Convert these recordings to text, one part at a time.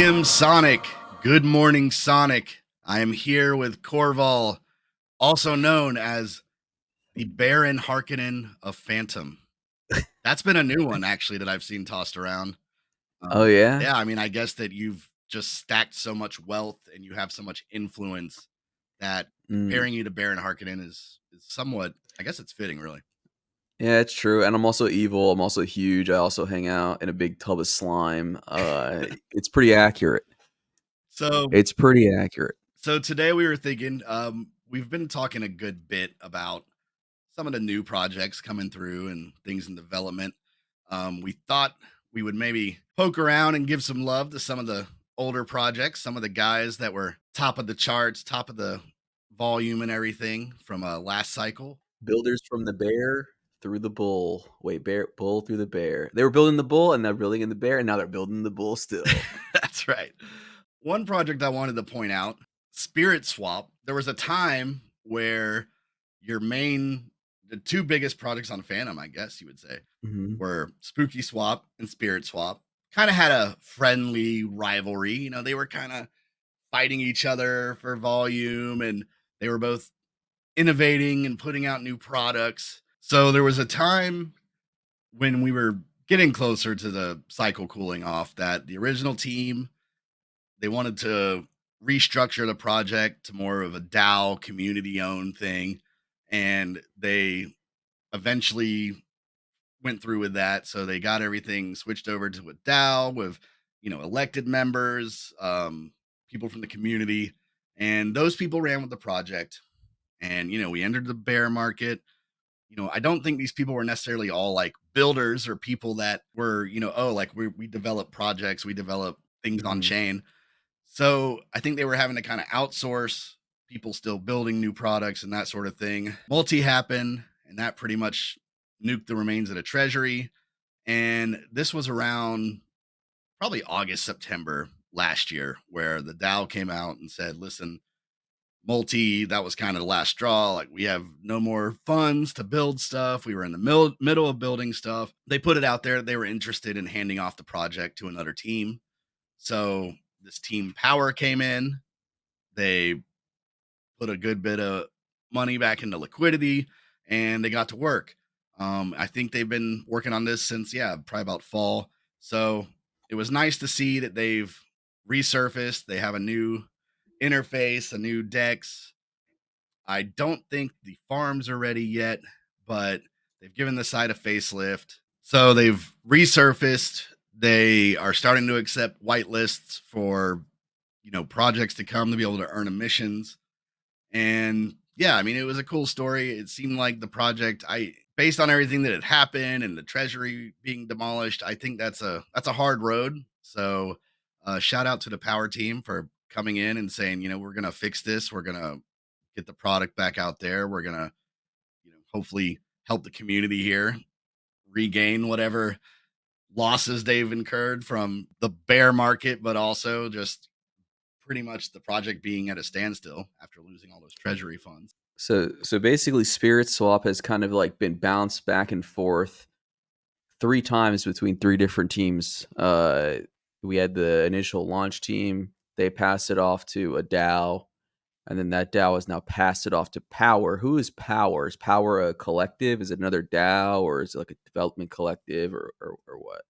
GMSONIC. Good morning, Sonic. I am here with Corval, also known as the Baron Harkonnen of Fantom. That's been a new one, actually, that I've seen tossed around. Oh, yeah? Yeah, I mean, I guess that you've just stacked so much wealth and you have so much influence that comparing you to Baron Harkonnen is somewhat, I guess it's fitting, really. Yeah, it's true, and I'm also evil, I'm also huge, I also hang out in a big tub of slime. It's pretty accurate. So, It's pretty accurate. so today we were thinking, we've been talking a good bit about some of the new projects coming through and things in development. We thought we would maybe poke around and give some love to some of the older projects, some of the guys that were top of the charts, top of the volume and everything from last cycle. Builders from the bear through the bull. Wait, bull through the bear. They were building the bull, and they're building in the bear, and now they're building the bull still. That's right. One project I wanted to point out, SpiritSwap. There was a time where the two biggest projects on Phantom, I guess you would say, were SpookySwap and SpiritSwap. Kind of had a friendly rivalry. You know, they were kind of fighting each other for volume, and they were both innovating and putting out new products. So there was a time when we were getting closer to the cycle cooling off that the original team, they wanted to restructure the project to more of a DAO community owned thing. And they eventually went through with that. So they got everything switched over to a DAO with, elected members, people from the community. And those people ran with the project. And, we entered the bear market. I don't think these people were necessarily all like builders or people that were, we develop projects, we develop things on chain. So I think they were having to kind of outsource people still building new products and that sort of thing. Multi happened, and that pretty much nuked the remains of the treasury. And this was around probably August, September last year, where the DAO came out and said, listen, Multi, that was kind of the last straw. Like, we have no more funds to build stuff. We were in the middle of building stuff. They put it out there. They were interested in handing off the project to another team. So this team Power came in. They put a good bit of money back into liquidity, and they got to work. I think they've been working on this since, probably about fall. So it was nice to see that they've resurfaced. They have a new interface, a new DEX. I don't think the farms are ready yet, but they've given the site a facelift. So they've resurfaced. They are starting to accept whitelists for, projects to come to be able to earn emissions. And yeah, I mean, it was a cool story. It seemed like the project, based on everything that had happened and the treasury being demolished, I think that's a hard road. So shout out to the Power team for coming in and saying, we're going to fix this. We're going to get the product back out there. We're going to, hopefully help the community here regain whatever losses they've incurred from the bear market, but also just pretty much the project being at a standstill after losing all those treasury funds. So basically, SpiritSwap has kind of like been bounced back and forth 3 times between 3 different teams. We had the initial launch team. They passed it off to a DAO, and then that DAO has now passed it off to Power. Who is Power? Is Power a collective? Is it another DAO, or is it like a development collective, or what?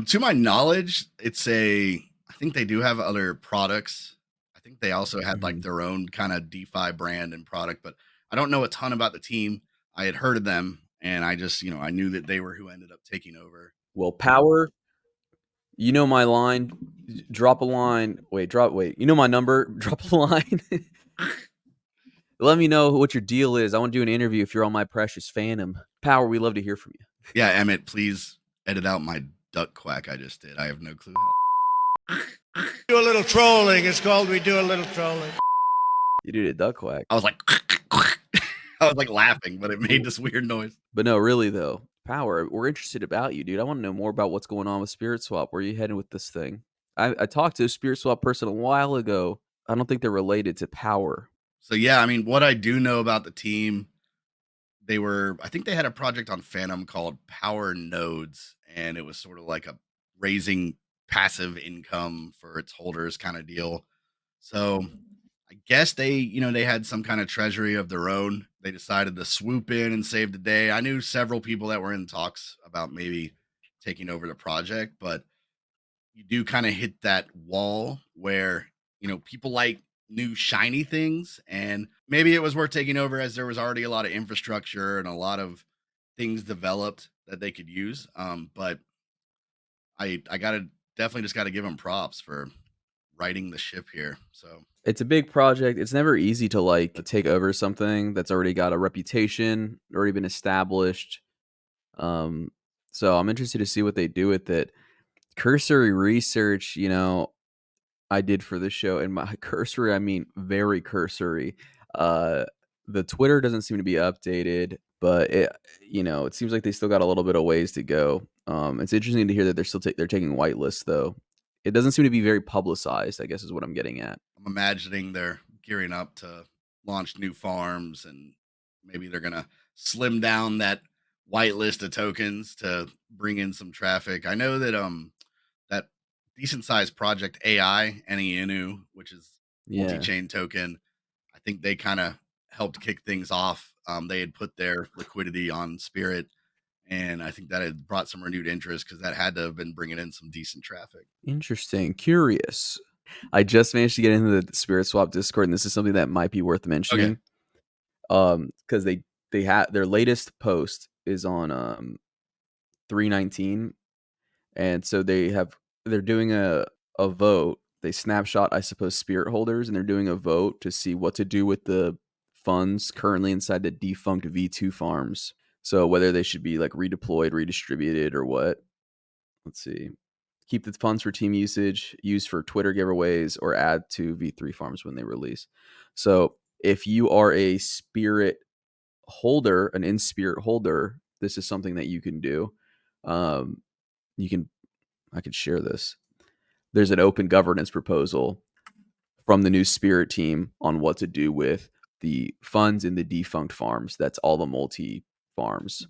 To my knowledge, I think they do have other products. I think they also had like their own kind of DeFi brand and product, but I don't know a ton about the team. I had heard of them, and I just, I knew that they were who ended up taking over. Well, Power, you know my line. Drop a line. Wait. You know my number. Drop a line. Let me know what your deal is. I want to do an interview if you're on my precious Phantom. Power, we love to hear from you. Yeah, Emmett, please edit out my duck quack I just did. I have no clue how. Do a little trolling. It's called we do a little trolling. You did a duck quack. I was like, I was like laughing, but it made this weird noise. But no, really though, Power, we're interested about you, dude. I want to know more about what's going on with SpiritSwap. Where are you heading with this thing? I talked to a SpiritSwap person a while ago. I don't think they're related to Power. So yeah, I mean, what I do know about the team, I think they had a project on Fantom called Power Nodes, and it was sort of like a raising passive income for its holders kind of deal. So I guess they had some kind of treasury of their own. They decided to swoop in and save the day. I knew several people that were in talks about maybe taking over the project, but you do kind of hit that wall where, people like new shiny things, and maybe it was worth taking over as there was already a lot of infrastructure and a lot of things developed that they could use. But I gotta definitely just gotta give them props for righting the ship here. So It's a big project. It's never easy to like take over something that's already got a reputation, already been established. Um, so I'm interested to see what they do with it. Cursory research, I did for this show, and my cursory, I mean very cursory. Uh, the Twitter doesn't seem to be updated, but it seems like they still got a little bit of ways to go. It's interesting to hear that they're taking whitelists though. It doesn't seem to be very publicized, I guess is what I'm getting at. I'm imagining they're gearing up to launch new farms, and maybe they're gonna slim down that whitelist of tokens to bring in some traffic. I know that that decent sized project AI, Enu, which is Yeah. multi-chain token, I think they kind of helped kick things off. They had put their liquidity on Spirit, and I think that had brought some renewed interest because that had to have been bringing in some decent traffic. Interesting. Curious. I just managed to get into the SpiritSwap Discord, and this is something that might be worth mentioning. Because they had their latest post is on 3/19, and so they're doing a vote. They snapshot, I suppose, Spirit holders, and they're doing a vote to see what to do with the funds currently inside the defunct V2 farms. So whether they should be like redeployed, redistributed, or what. Let's see. Keep the funds for team usage, use for Twitter giveaways, or add to V3 farms when they release. So if you are a Spirit holder, an in Spirit holder, this is something that you can do. I could share this. There's an open governance proposal from the new Spirit team on what to do with the funds in the defunct farms. That's all the multi farms.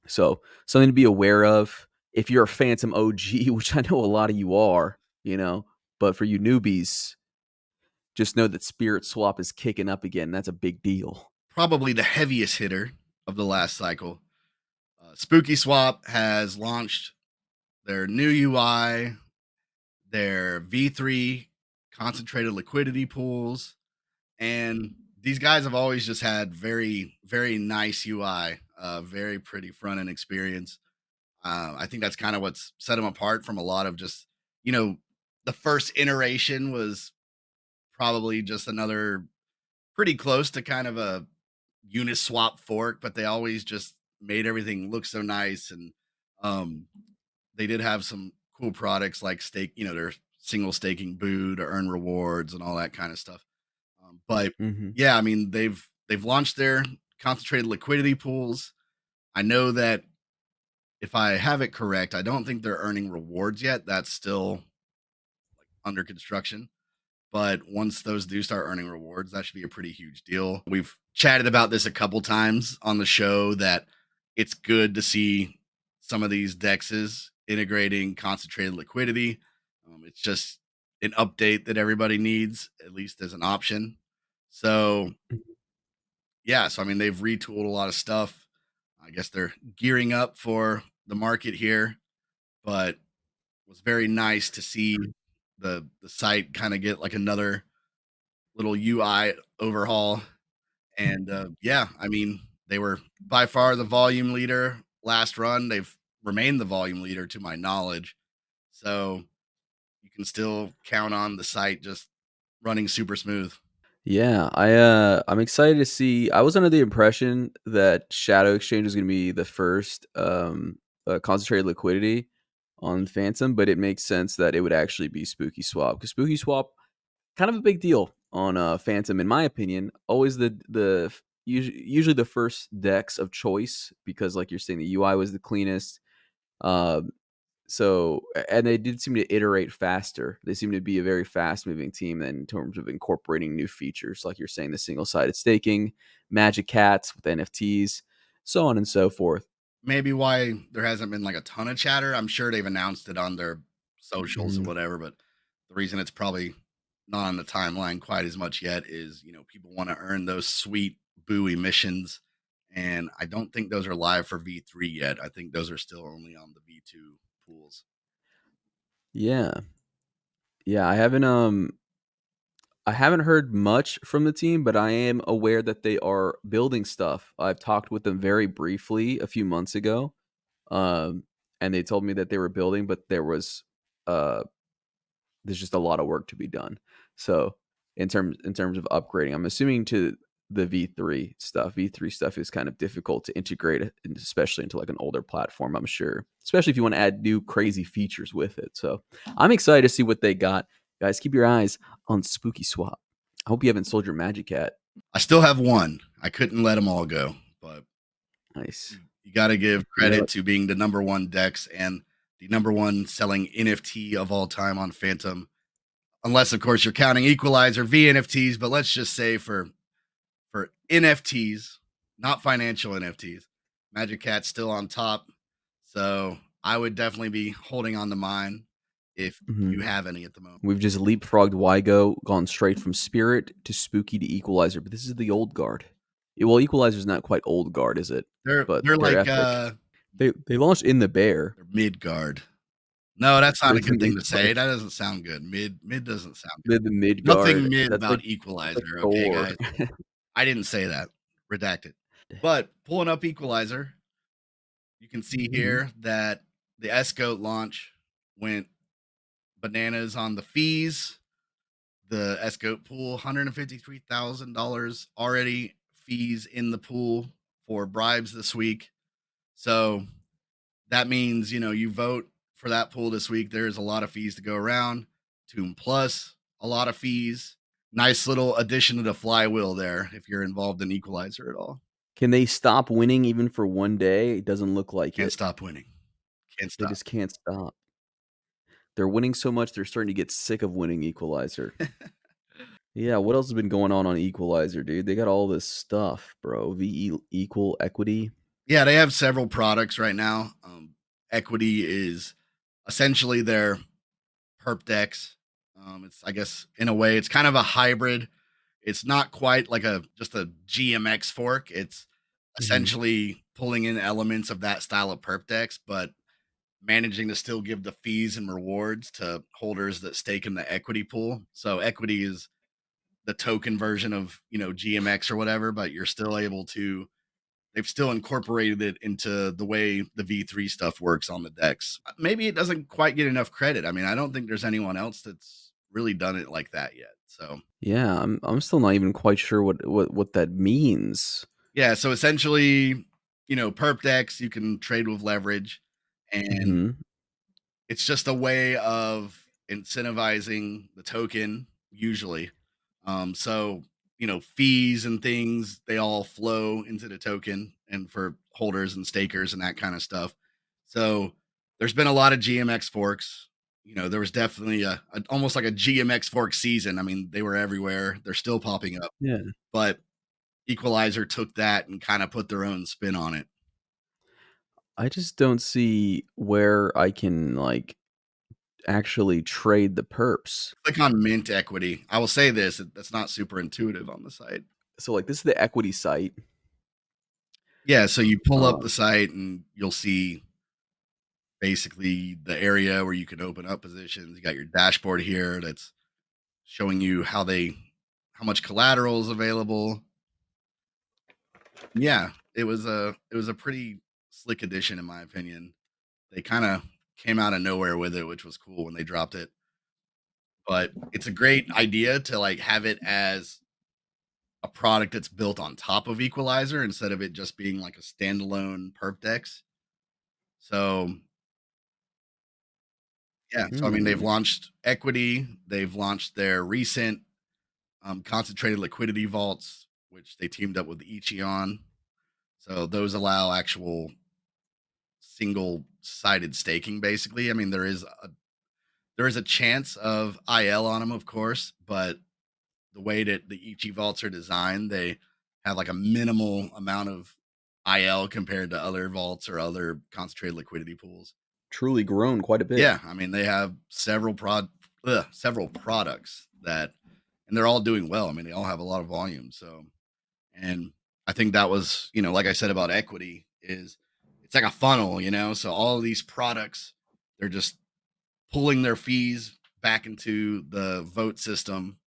So something to be aware of if you're a Fantom OG, which I know a lot of you are, but for you newbies, just know that SpiritSwap is kicking up again. That's a big deal. Probably the heaviest hitter of the last cycle. SpookySwap has launched their new UI, their V3 concentrated liquidity pools, and these guys have always just had very, very nice UI, very pretty front end experience. I think that's kind of what's set them apart from a lot of just, the first iteration was probably just another pretty close to kind of a Uniswap fork, but they always just made everything look so nice. And um, they did have some cool products like stake, their single staking boo to earn rewards and all that kind of stuff. But yeah, I mean, they've launched their concentrated liquidity pools. I know that if I have it correct, I don't think they're earning rewards yet. That's still under construction. But once those do start earning rewards, that should be a pretty huge deal. We've chatted about this a couple times on the show that it's good to see some of these dexes integrating concentrated liquidity. It's just an update that everybody needs, at least as an option. So, yeah, so I mean, they've retooled a lot of stuff. I guess they're gearing up for the market here, but it was very nice to see the site kind of get like another little UI overhaul. And yeah, I mean, they were by far the volume leader last run. They've remained the volume leader to my knowledge. So you can still count on the site just running super smooth. Yeah, I'm excited to see. I was under the impression that Shadow Exchange was going to be the first concentrated liquidity on Fantom, but it makes sense that it would actually be SpookySwap because SpookySwap kind of a big deal on Fantom in my opinion. Always usually the first dex of choice because, like you're saying, the UI was the cleanest. Um, and they did seem to iterate faster. They seem to be a very fast moving team in terms of incorporating new features, like you're saying, the single sided staking, magic cats with NFTs, so on and so forth. Maybe why there hasn't been like a ton of chatter. I'm sure they've announced it on their socials and whatever. But the reason it's probably not on the timeline quite as much yet is, people want to earn those sweet buoy missions. And I don't think those are live for V3 yet. I think those are still only on the V2 pools. Yeah. Yeah, I haven't heard much from the team, but I am aware that they are building stuff. I've talked with them very briefly a few months ago. And they told me that they were building, but there's just a lot of work to be done. So in terms of upgrading, I'm assuming to the V3 stuff. V3 stuff is kind of difficult to integrate, especially into like an older platform, I'm sure. Especially if you want to add new crazy features with it. So I'm excited to see what they got. Guys, keep your eyes on SpookySwap. I hope you haven't sold your Magic Hat. I still have one. I couldn't let them all go, but Nice. you got to give credit to being the number one DEX and the number one selling NFT of all time on Fantom. Unless, of course, you're counting Equalizer VNFTs, but let's just say for NFTs, not financial NFTs, Magic Cat's still on top. So I would definitely be holding on to mine if you have any at the moment. We've just leapfrogged Wygo, gone straight from Spirit to Spooky to Equalizer, but this is the old guard. Well, Equalizer's not quite old guard, is it? They're like epic. They launched in the bear. They're mid guard. No, that's not a good thing to say. That doesn't sound good. Mid doesn't sound good. The mid guard. Nothing mid about Equalizer, okay, guys? I didn't say that. Redacted. But pulling up Equalizer, you can see here that the S-Goat launch went bananas on the fees. The S-Goat pool, $153,000 already fees in the pool for bribes this week. So that means, you vote for that pool this week. There's a lot of fees to go around. Tomb Plus, a lot of fees. Nice little addition to the flywheel there if you're involved in Equalizer at all. Can they stop winning even for one day? It doesn't look like Can't stop winning. Can't stop. They just can't stop. They're winning so much, they're starting to get sick of winning Equalizer. Yeah, what else has been going on Equalizer, dude? They got all this stuff, bro. VE equal equity. Yeah, they have several products right now. Equity is essentially their perp decks. It's, I guess, in a way, it's kind of a hybrid. It's not quite like just a GMX fork. It's essentially pulling in elements of that style of perp decks, but managing to still give the fees and rewards to holders that stake in the equity pool. So equity is the token version of, GMX or whatever, but you're still able to, they've still incorporated it into the way the V3 stuff works on the decks. Maybe it doesn't quite get enough credit. I mean, I don't think there's anyone else that's really done it like that yet. So yeah, I'm still not even quite sure what that means. Yeah, so essentially, perp decks you can trade with leverage, and it's just a way of incentivizing the token usually. So fees and things, they all flow into the token and for holders and stakers and that kind of stuff. So there's been a lot of GMX forks. There was definitely almost like a GMX fork season. I mean, they were everywhere. They're still popping up. Yeah. But Equalizer took that and kind of put their own spin on it. I just don't see where I can actually trade the perps. Click on mint equity. I will say this, that's not super intuitive on the site. So this is the equity site. Yeah, so you pull up the site and you'll see basically the area where you can open up positions. You got your dashboard here that's showing you how much collateral is available. Yeah, it was a pretty slick addition in my opinion. They kind of came out of nowhere with it, which was cool when they dropped it. But it's a great idea to have it as a product that's built on top of Equalizer instead of it just being like a standalone perp dex. So yeah, so I mean, they've launched equity, they've launched their recent concentrated liquidity vaults, which they teamed up with Ichi on. So those allow actual single-sided staking, basically. I mean, there is a chance of IL on them, of course, but the way that the Ichi vaults are designed, they have a minimal amount of IL compared to other vaults or other concentrated liquidity pools. truly grown quite a bit. Yeah, I mean, they have several products that, and they're all doing well. I mean, they all have a lot of volume. So, and I think that was, like I said about equity, is it's like a funnel, so all of these products, they're just pulling their fees back into the vote system.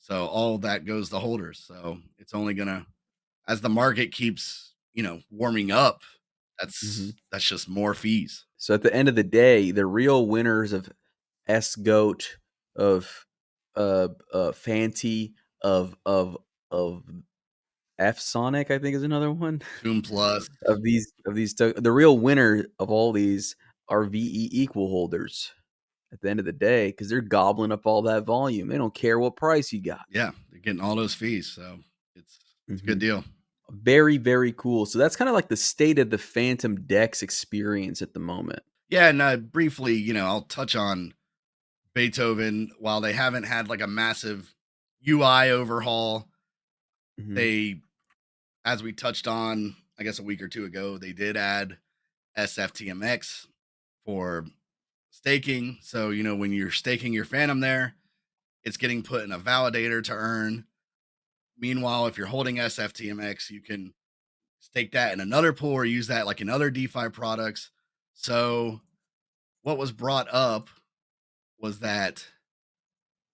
So all that goes to holders. So it's only gonna, as the market keeps, warming up, that's just more fees. So at the end of the day, the real winners of S-Goat, of Fanty, of F-Sonic, I think is another one. Toon Plus. of these the real winner of all these are VE equal holders at the end of the day, because they're gobbling up all that volume. They don't care what price you got. Yeah, they're getting all those fees. So it's a good deal. Very, very cool. So that's kind of like the state of the Fantom Dex experience at the moment. Yeah, and briefly, I'll touch on Beethoven. While they haven't had like a massive UI overhaul, they, as we touched on, I guess a week or two ago, they did add SFTMX for staking. So, when you're staking your Fantom there, it's getting put in a validator to earn. Meanwhile, if you're holding SFTMX, you can stake that in another pool or use that like in other DeFi products. So what was brought up was that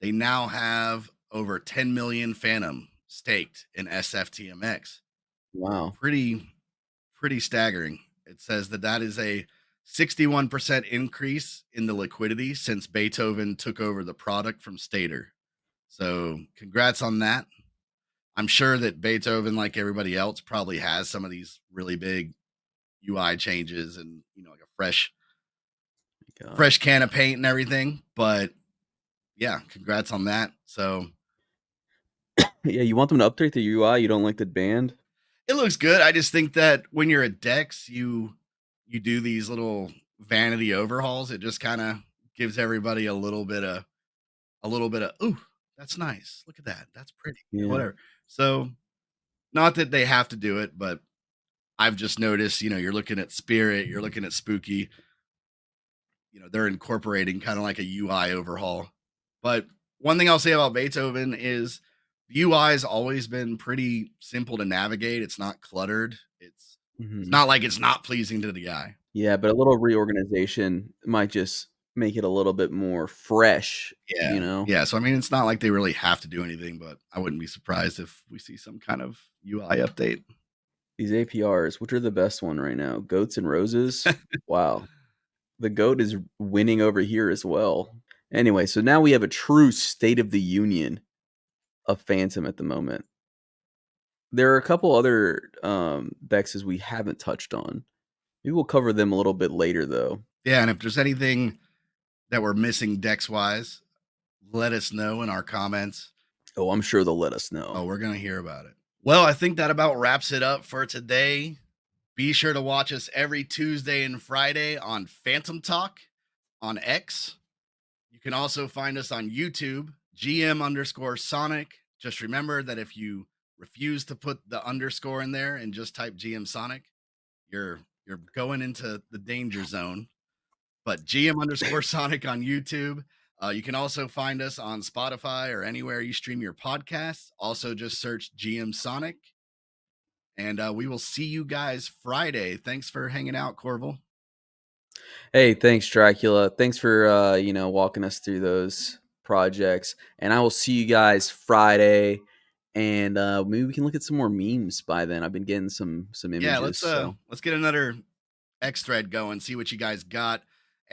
they now have over 10 million Fantom staked in SFTMX. Wow. Pretty staggering. It says that is a 61% increase in the liquidity since Beethoven took over the product from Stater. So congrats on that. I'm sure that Beethoven, like everybody else, probably has some of these really big UI changes and, like a fresh can of paint and everything. But yeah, congrats on that. So yeah, you want them to update the UI? You don't like the band? It looks good. I just think that when you're at Dex, you do these little vanity overhauls. It just kind of gives everybody a little bit of, ooh, that's nice. Look at that. That's pretty. Whatever. So not that they have to do it, but I've just noticed, you're looking at Spirit, you're looking at Spooky, they're incorporating kind of like a UI overhaul. But one thing I'll say about Beethoven is the UI has always been pretty simple to navigate. It's not cluttered. It's not like it's not pleasing to the eye. Yeah, but a little reorganization might just make it a little bit more fresh. Yeah. Yeah. So, I mean, it's not like they really have to do anything, but I wouldn't be surprised if we see some kind of UI update. These APRs, which are the best one right now? Goats and Roses? Wow. The goat is winning over here as well. Anyway, so now we have a true state of the union of Fantom at the moment. There are a couple other dexes we haven't touched on. Maybe we'll cover them a little bit later, though. Yeah, and if there's anything that we're missing dex-wise, let us know in our comments. Oh, I'm sure they'll let us know. Oh, we're going to hear about it. Well, I think that about wraps it up for today. Be sure to watch us every Tuesday and Friday on Fantom Talk on X. You can also find us on YouTube, GM_Sonic. Just remember that if you refuse to put the underscore in there and just type GMSONIC, you're going into the danger zone. But GM_Sonic on YouTube. You can also find us on Spotify or anywhere you stream your podcasts. Also, just search GMSONIC. And we will see you guys Friday. Thanks for hanging out, Corval. Hey, thanks, Dracula. Thanks for walking us through those projects. And I will see you guys Friday. And maybe we can look at some more memes by then. I've been getting some images. Yeah, let's get another X thread going, see what you guys got.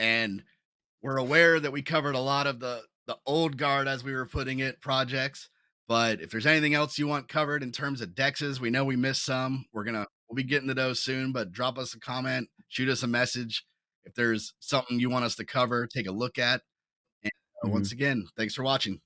And we're aware that we covered a lot of the old guard, as we were putting it, projects. But if there's anything else you want covered in terms of dexes, we know we missed some. We'll be getting to those soon, but drop us a comment, shoot us a message. If there's something you want us to cover, take a look at. And once again, thanks for watching.